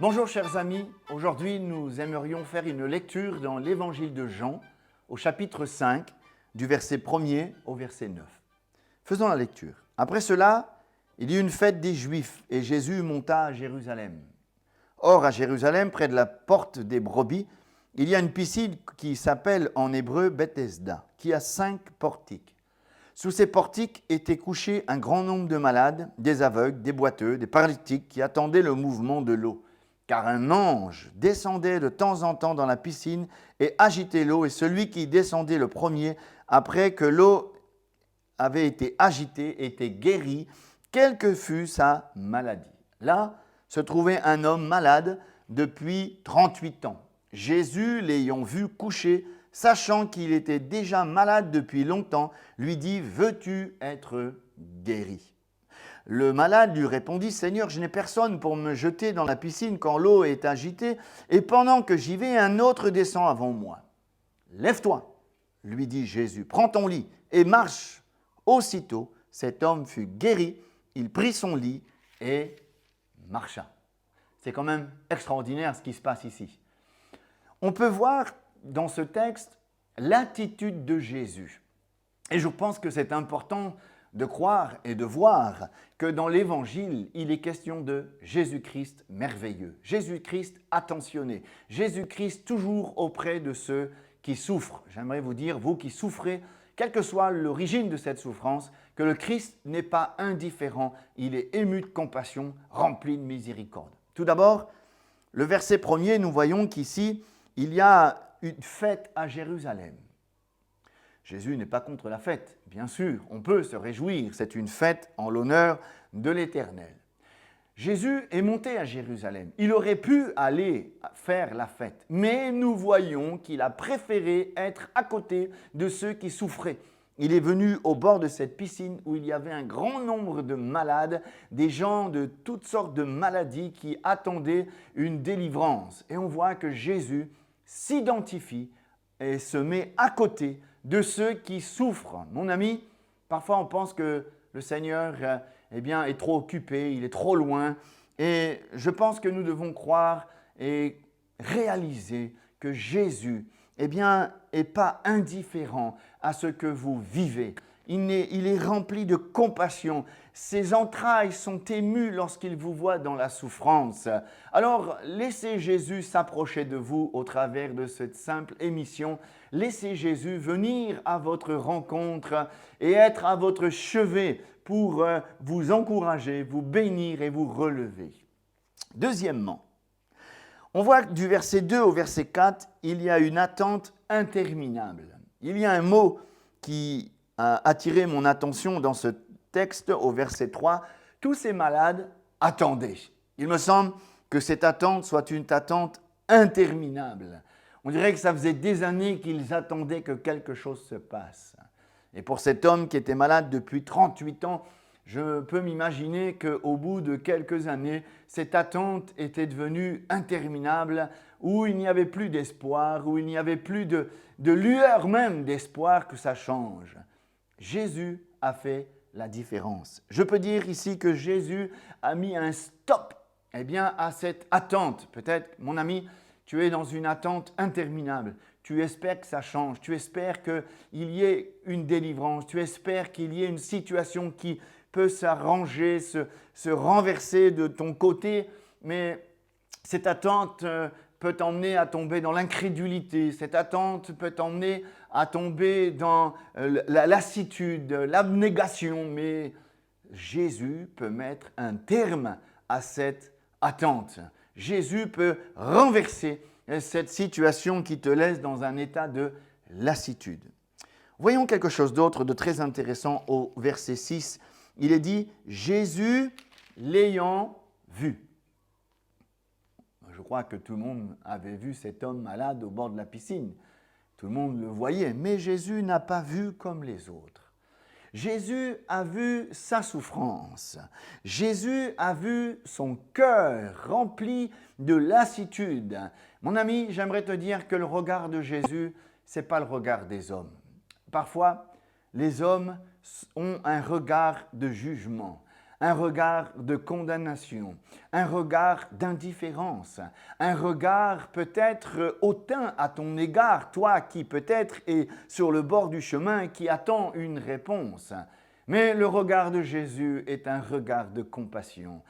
Bonjour chers amis, aujourd'hui nous aimerions faire une lecture dans l'évangile de Jean au chapitre 5 du verset 1er au verset 9. Faisons la lecture. Après cela, il y eut une fête des Juifs et Jésus monta à Jérusalem. Or à Jérusalem, près de la porte des brebis, il y a une piscine qui s'appelle en hébreu Bethesda, qui a 5 portiques. Sous ces portiques étaient couchés un grand nombre de malades, des aveugles, des boiteux, des paralytiques qui attendaient le mouvement de l'eau. Car un ange descendait de temps en temps dans la piscine et agitait l'eau, et celui qui descendait le premier, après que l'eau avait été agitée, était guéri, quelle que fût sa maladie. Là se trouvait un homme malade depuis 38 ans. Jésus, l'ayant vu couché, sachant qu'il était déjà malade depuis longtemps, lui dit « Veux-tu être guéri ?» Le malade lui répondit « Seigneur, je n'ai personne pour me jeter dans la piscine quand l'eau est agitée, et pendant que j'y vais, un autre descend avant moi. »« Lève-toi, lui dit Jésus, prends ton lit et marche. » Aussitôt, cet homme fut guéri, il prit son lit et marcha. C'est quand même extraordinaire ce qui se passe ici. On peut voir dans ce texte l'attitude de Jésus. Et je pense que c'est important de croire et de voir que dans l'Évangile, il est question de Jésus-Christ merveilleux, Jésus-Christ attentionné, Jésus-Christ toujours auprès de ceux qui souffrent. J'aimerais vous dire, vous qui souffrez, quelle que soit l'origine de cette souffrance, que le Christ n'est pas indifférent, il est ému de compassion, rempli de miséricorde. Tout d'abord, le verset 1er, nous voyons qu'ici, il y a une fête à Jérusalem. Jésus n'est pas contre la fête, bien sûr, on peut se réjouir, c'est une fête en l'honneur de l'Éternel. Jésus est monté à Jérusalem, il aurait pu aller faire la fête, mais nous voyons qu'il a préféré être à côté de ceux qui souffraient. Il est venu au bord de cette piscine où il y avait un grand nombre de malades, des gens de toutes sortes de maladies qui attendaient une délivrance. Et on voit que Jésus s'identifie et se met à côté de ceux qui souffrent. Mon ami, parfois on pense que le Seigneur est trop occupé, il est trop loin. Et je pense que nous devons croire et réaliser que Jésus est pas indifférent à ce que vous vivez. Il est rempli de compassion. Ses entrailles sont émues lorsqu'il vous voit dans la souffrance. Alors, laissez Jésus s'approcher de vous au travers de cette simple émission. Laissez Jésus venir à votre rencontre et être à votre chevet pour vous encourager, vous bénir et vous relever. Deuxièmement, on voit que du verset 2 au verset 4, il y a une attente interminable. Il y a un mot qui a attiré mon attention dans ce texte au verset 3. Tous ces malades attendaient. Il me semble que cette attente soit une attente interminable. On dirait que ça faisait des années qu'ils attendaient que quelque chose se passe. Et pour cet homme qui était malade depuis 38 ans, je peux m'imaginer qu'au bout de quelques années, cette attente était devenue interminable, où il n'y avait plus d'espoir, où il n'y avait plus de lueur même d'espoir que ça change. Jésus a fait la différence. Je peux dire ici que Jésus a mis un stop à cette attente. Peut-être, mon ami, tu es dans une attente interminable. Tu espères que ça change. Tu espères qu'il y ait une délivrance. Tu espères qu'il y ait une situation qui peut s'arranger, se renverser de ton côté. Mais cette attente peut t'emmener à tomber dans l'incrédulité. Cette attente peut t'emmener à tomber dans la lassitude, l'abnégation. Mais Jésus peut mettre un terme à cette attente. Jésus peut renverser cette situation qui te laisse dans un état de lassitude. Voyons quelque chose d'autre de très intéressant au verset 6. Il est dit « Jésus l'ayant vu ». Je crois que tout le monde avait vu cet homme malade au bord de la piscine. Tout le monde le voyait, mais Jésus n'a pas vu comme les autres. Jésus a vu sa souffrance. Jésus a vu son cœur rempli de lassitude. Mon ami, j'aimerais te dire que le regard de Jésus, ce n'est pas le regard des hommes. Parfois, les hommes ont un regard de jugement, un regard de condamnation, un regard d'indifférence, un regard peut-être hautain à ton égard, toi qui peut-être es sur le bord du chemin et qui attend une réponse. Mais le regard de Jésus est un regard de compassion.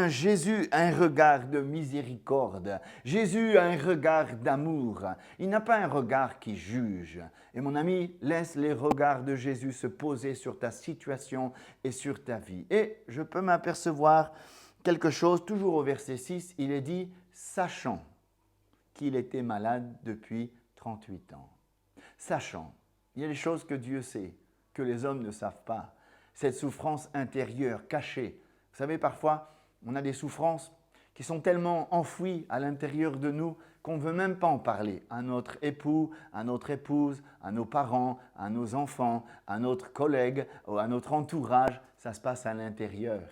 Jésus a un regard de miséricorde. Jésus a un regard d'amour. Il n'a pas un regard qui juge. Et mon ami, laisse les regards de Jésus se poser sur ta situation et sur ta vie. Et je peux m'apercevoir quelque chose, toujours au verset 6, il est dit « sachant qu'il était malade depuis 38 ans ». Sachant, il y a des choses que Dieu sait, que les hommes ne savent pas. Cette souffrance intérieure, cachée. Vous savez, parfois, on a des souffrances qui sont tellement enfouies à l'intérieur de nous qu'on ne veut même pas en parler à notre époux, à notre épouse, à nos parents, à nos enfants, à notre collègue, ou à notre entourage. Ça se passe à l'intérieur.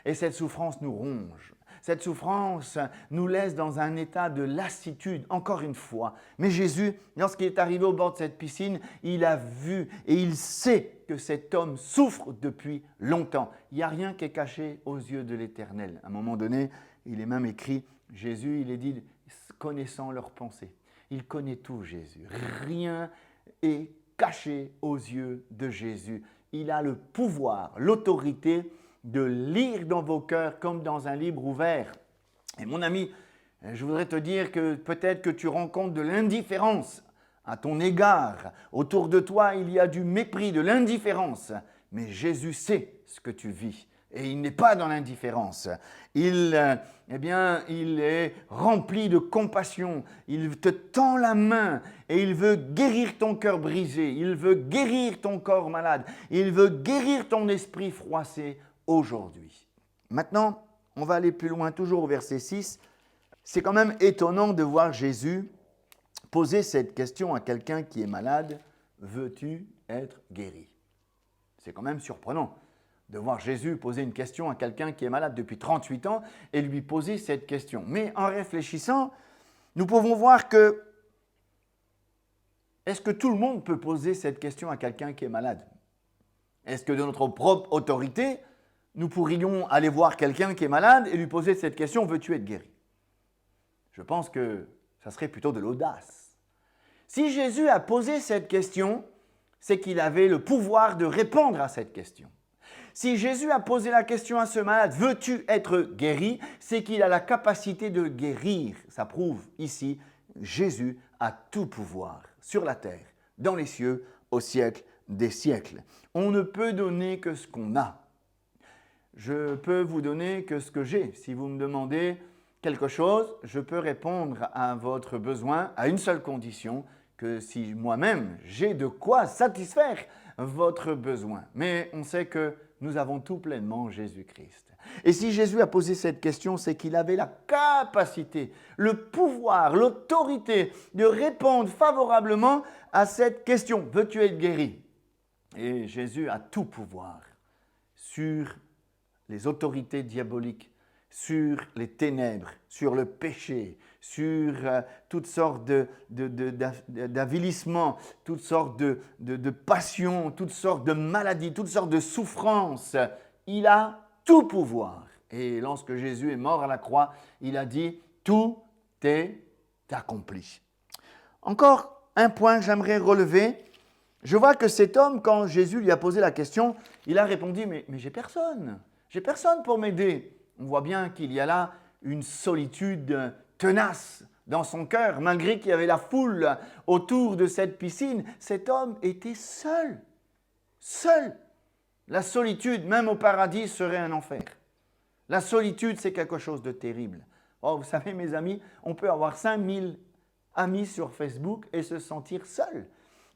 Et cette souffrance nous ronge. Cette souffrance nous laisse dans un état de lassitude, encore une fois. Mais Jésus, lorsqu'il est arrivé au bord de cette piscine, il a vu et il sait que cet homme souffre depuis longtemps. Il n'y a rien qui est caché aux yeux de l'Éternel. À un moment donné, il est même écrit, Jésus, il est dit, connaissant leurs pensées. Il connaît tout, Jésus. Rien est caché aux yeux de Jésus. Il a le pouvoir, l'autorité de lire dans vos cœurs comme dans un livre ouvert. Et mon ami, je voudrais te dire que peut-être que tu rencontres de l'indifférence à ton égard. Autour de toi, il y a du mépris, de l'indifférence. Mais Jésus sait ce que tu vis. Et il n'est pas dans l'indifférence. Il est rempli de compassion. Il te tend la main et il veut guérir ton cœur brisé. Il veut guérir ton corps malade. Il veut guérir ton esprit froissé aujourd'hui. Maintenant, on va aller plus loin, toujours au verset 6. C'est quand même étonnant de voir Jésus poser cette question à quelqu'un qui est malade. Veux-tu être guéri? C'est quand même surprenant de voir Jésus poser une question à quelqu'un qui est malade depuis 38 ans et lui poser cette question. Mais en réfléchissant, nous pouvons voir que est-ce que tout le monde peut poser cette question à quelqu'un qui est malade? Est-ce que de notre propre autorité, nous pourrions aller voir quelqu'un qui est malade et lui poser cette question, veux-tu être guéri? Je pense que ça serait plutôt de l'audace. Si Jésus a posé cette question, c'est qu'il avait le pouvoir de répondre à cette question. Si Jésus a posé la question à ce malade, veux-tu être guéri? C'est qu'il a la capacité de guérir. Ça prouve ici, Jésus a tout pouvoir sur la terre, dans les cieux, au siècle des siècles. On ne peut donner que ce qu'on a. Je peux vous donner que ce que j'ai. Si vous me demandez quelque chose, je peux répondre à votre besoin à une seule condition, que si moi-même j'ai de quoi satisfaire votre besoin. Mais on sait que nous avons tout pleinement en Jésus-Christ. Et si Jésus a posé cette question, c'est qu'il avait la capacité, le pouvoir, l'autorité de répondre favorablement à cette question. Veux-tu être guéri? Et Jésus a tout pouvoir sur les autorités diaboliques, sur les ténèbres, sur le péché, sur toutes sortes d'avilissements, toutes sortes de passions, toutes sortes de maladies, toutes sortes de souffrances. Il a tout pouvoir. Et lorsque Jésus est mort à la croix, il a dit « Tout est accompli ». Encore un point que j'aimerais relever. Je vois que cet homme, quand Jésus lui a posé la question, il a répondu « Mais j'ai personne. J'ai personne pour m'aider ». On voit bien qu'il y a là une solitude tenace dans son cœur. Malgré qu'il y avait la foule autour de cette piscine, cet homme était seul. Seul. La solitude, même au paradis, serait un enfer. La solitude, c'est quelque chose de terrible. Oh, vous savez, mes amis, on peut avoir 5000 amis sur Facebook et se sentir seul.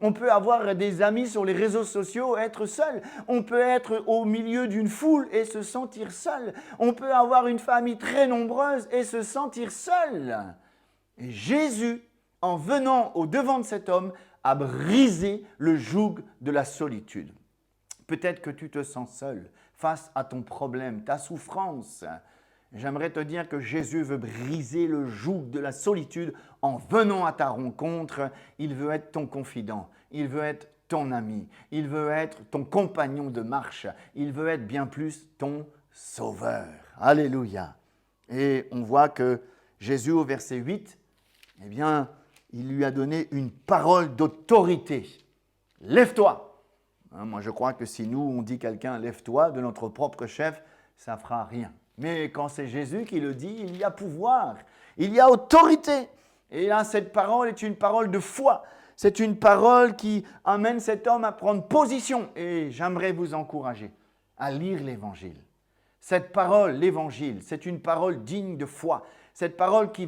On peut avoir des amis sur les réseaux sociaux et être seul. On peut être au milieu d'une foule et se sentir seul. On peut avoir une famille très nombreuse et se sentir seul. Et Jésus, en venant au-devant de cet homme, a brisé le joug de la solitude. Peut-être que tu te sens seul face à ton problème, ta souffrance. J'aimerais te dire que Jésus veut briser le joug de la solitude en venant à ta rencontre. Il veut être ton confident, il veut être ton ami, il veut être ton compagnon de marche, il veut être bien plus ton sauveur. Alléluia. Et on voit que Jésus, au verset 8, eh bien, il lui a donné une parole d'autorité. Lève-toi. Moi, je crois que si nous, on dit quelqu'un, lève-toi, de notre propre chef, ça ne fera rien. Mais quand c'est Jésus qui le dit, il y a pouvoir, il y a autorité. Et là, cette parole est une parole de foi. C'est une parole qui amène cet homme à prendre position. Et j'aimerais vous encourager à lire l'Évangile. Cette parole, l'Évangile, c'est une parole digne de foi. Cette parole qui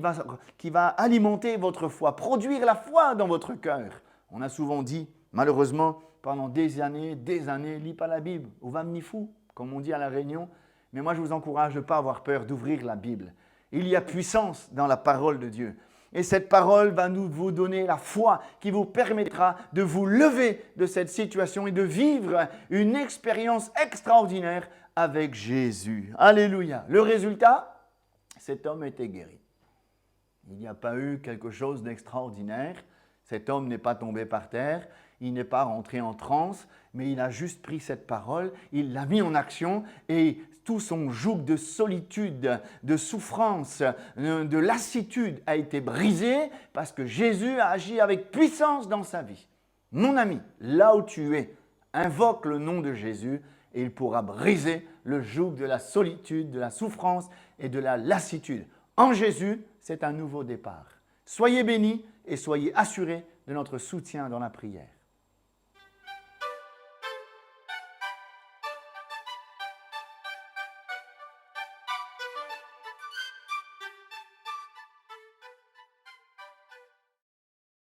va alimenter votre foi, produire la foi dans votre cœur. On a souvent dit, malheureusement, pendant des années, lis pas la Bible, ou va me fou, comme on dit à La Réunion. Mais moi, je vous encourage de ne pas avoir peur d'ouvrir la Bible. Il y a puissance dans la parole de Dieu. Et cette parole va vous donner la foi qui vous permettra de vous lever de cette situation et de vivre une expérience extraordinaire avec Jésus. Alléluia. Le résultat, cet homme était guéri. Il n'y a pas eu quelque chose d'extraordinaire. Cet homme n'est pas tombé par terre, il n'est pas rentré en transe, mais il a juste pris cette parole, il l'a mis en action et tout son joug de solitude, de souffrance, de lassitude a été brisé parce que Jésus a agi avec puissance dans sa vie. Mon ami, là où tu es, invoque le nom de Jésus et il pourra briser le joug de la solitude, de la souffrance et de la lassitude. En Jésus, c'est un nouveau départ. Soyez bénis et soyez assurés de notre soutien dans la prière.